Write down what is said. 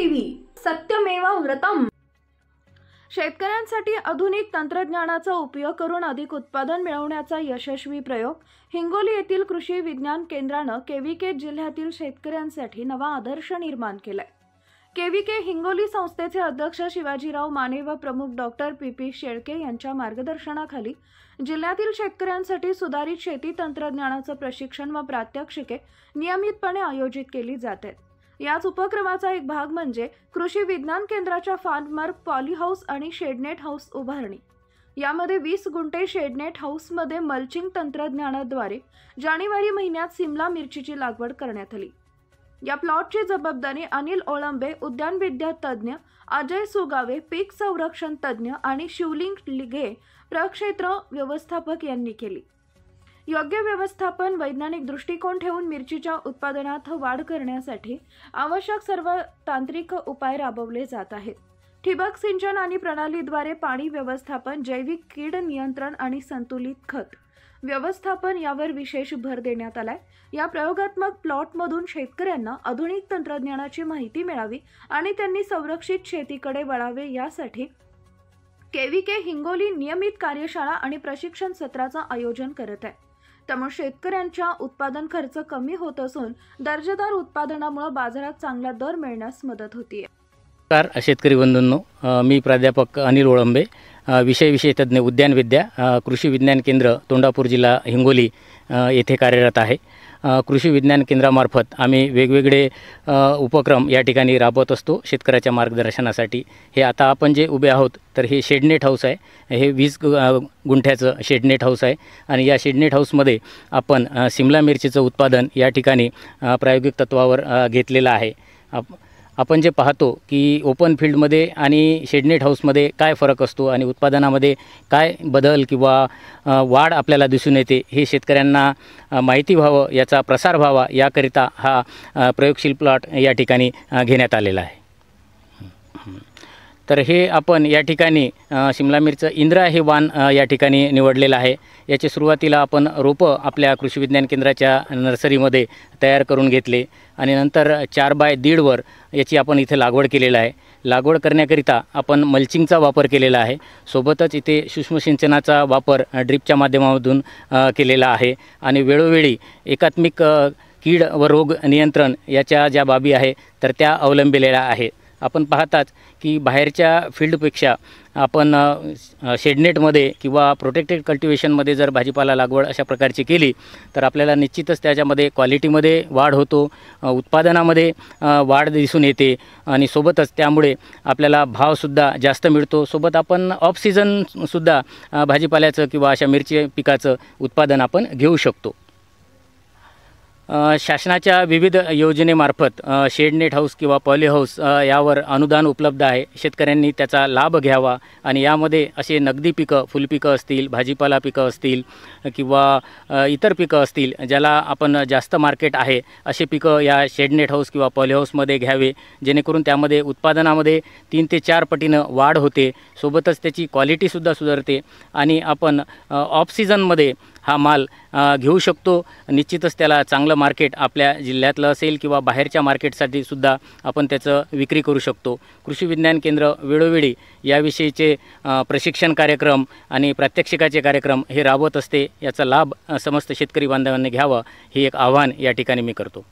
TV सत्यमेव व्रतम। शेतकऱ्यांसाठी आधुनिक तंत्रज्ञानाचा उपयोग करून अधिक उत्पादन मिळवण्याचा यशस्वी प्रयोग हिंगोली येथील कृषी विज्ञान केंद्राने केव्हीके जिल्ह्यातील शेतकऱ्यांसाठी नवा आदर्श निर्माण केलाय। केव्हीके हिंगोली संस्थेचे अध्यक्ष शिवाजीराव माने व प्रमुख डॉक्टर पी शेळके यांच्या मार्गदर्शनाखाली जिल्ह्यातील शेतकऱ्यांसाठी सुधारित शेती तंत्रज्ञानाचे प्रशिक्षण व प्रात्यक्षिके नियमितपणे आयोजित केली जात आहेत। याच उपक्रमाचा एक भाग म्हणजे कृषी विज्ञान केंद्राच्या फार्मर पॉली हाऊस आणि शेडनेट हाऊस उभारणी। यामध्ये 20 गुंठे शेडनेट हाऊसमध्ये मल्चिंग तंत्रज्ञानाद्वारे जानेवारी महिन्यात सिमला मिरचीची लागवड करण्यात आली। या प्लॉटची जबाबदारी अनिल ओळंबे, उद्यानविद्या तज्ञ, अजय सुगावे, पीक संरक्षण तज्ञ आणि शिवलिंग लिगे, प्रक्षेत्र व्यवस्थापक यांनी केली। योग्य व्यवस्थापन, वैज्ञानिक दृष्टिकोन ठेवून मिरचीच्या उत्पादनात वाढ करण्यासाठी आवश्यक सर्व तांत्रिक उपाय राबवले जात आहेत। ठिबक सिंचन आणि प्रणालीद्वारे पाणी व्यवस्थापन, जैविक कीड नियंत्रण आणि संतुलित खत व्यवस्थापन यावर विशेष भर देण्यात आलाय। या प्रयोगात्मक प्लॉटमधून शेतकऱ्यांना आधुनिक तंत्रज्ञानाची माहिती मिळावी आणि त्यांनी संरक्षित शेतीकडे वळावे यासाठी केव्हीके हिंगोली नियमित कार्यशाळा आणि प्रशिक्षण सत्राचे आयोजन करत आहे। त्यामुळे शेतकऱ्यांच्या उत्पादन खर्च कमी होत असून दर्जेदार उत्पादनामुळे बाजारात चांगला दर मिळण्यास मदत होतीये। नमस्कार शेतकरी बंधूंनो, मी प्राध्यापक अनिल ओळंबे, विषय तज्ञ उद्यानविद्या कृषी विज्ञान केंद्र तोंडापूर जिल्हा हिंगोली येथे कार्यरत आहे। कृषी विज्ञान केंद्रामार्फत आम्ही वेगवेगळे उपक्रम या ठिकाणी राबवत असतो शेतकऱ्याच्या मार्गदर्शनासाठी। हे आता आपण जे उभे आहोत तर हे शेडनेट हाऊस आहे। हे 20 गुंठ्याचं शेडनेट हाऊस आहे आणि या शेडनेट हाऊसमध्ये आपण सिमला मिरचीचं उत्पादन या ठिकाणी प्रायोगिक तत्वावर घेतलेलं आहे। आपण जे पाहतो की ओपन फील्डमध्ये आणि शेडनेट हाऊसमध्ये काय फरक असतो आणि उत्पादनामध्ये काय बदल किंवा वाढ आपल्याला दिसून येते हे शेतकऱ्यांना माहिती व्हावं, याचा प्रसार व्हावा याकरिता हा प्रयोगशील प्लॉट या ठिकाणी घेण्यात आलेला आहे। तर हे आपण या ठिकाणी शिमला मिरचं इंद्रा हे वाण या ठिकाणी निवडलेलं आहे। याची सुरुवातीला आपण रोपं आपल्या कृषी विज्ञान केंद्राच्या नर्सरीमध्ये तयार करून घेतले आणि नंतर 4 बाय 1.5 वर याची आपण इथे लागवड केलेला आहे। लागवड करण्याकरिता आपण मल्चिंगचा वापर केलेला आहे। सोबतच इथे सूक्ष्म सिंचनाचा वापर ड्रिपच्या माध्यमातून केलेला आहे आणि वेळोवेळी एकात्मिक कीड व रोग नियंत्रण याच्या ज्या बाबी आहे तर त्या अवलंबिलेल्या आहे। आपण पाहताच की बाहेरच्या फील्डपेक्षा आपण शेडनेटमध्ये किंवा प्रोटेक्टेड कल्टिवेशनमध्ये जर भाजीपाला लागवड अशा प्रकारची केली तर आपल्याला निश्चितच त्याच्यामध्ये क्वालिटीमध्ये वाढ होतो, उत्पादनामध्ये वाढ दिसून येते आणि सोबतच त्यामुळे आपल्याला भावसुद्धा जास्त मिळतो। सोबत आपण ऑफ सीझनसुद्धा भाजीपाल्याचं किंवा अशा मिरची पिकाचं उत्पादन आपण घेऊ शकतो। शासनाच्या विविध योजनेमार्फत शेडनेट हाऊस किंवा पॉली हाऊस यावर अनुदान उपलब्ध आहे। शेतकऱ्यांनी त्याचा लाभ घ्यावा आणि यामध्ये असे नगदी पिकं, फुलपिकं असतील, भाजीपाला पिकं असतील किंवा इतर पिकं असतील ज्याला आपण जास्त मार्केट आहे असे पिकं या शेडनेट हाऊस किंवा पॉली हाऊसमध्ये घ्यावे, जेणेकरून त्यामध्ये उत्पादनामध्ये 3 ते 4 पटीनं वाढ होते। सोबतच त्याची क्वालिटीसुद्धा सुधारते आणि आपण ऑफ सीझनमध्ये हा माल घेऊ शकतो। निश्चितच त्याला चांगलं मार्केट आपल्या जिल्ह्यातलं असेल किंवा बाहेरच्या मार्केटसाठी सुद्धा आपण त्याचं विक्री करू शकतो। कृषी विज्ञान केंद्र वेळोवेळी याविषयीचे प्रशिक्षण कार्यक्रम आणि प्रात्यक्षिकाचे कार्यक्रम हे राबवत असते। याचा लाभ समस्त शेतकरी बांधवांनी घ्यावा हे एक आव्हान या ठिकाणी मी करतो।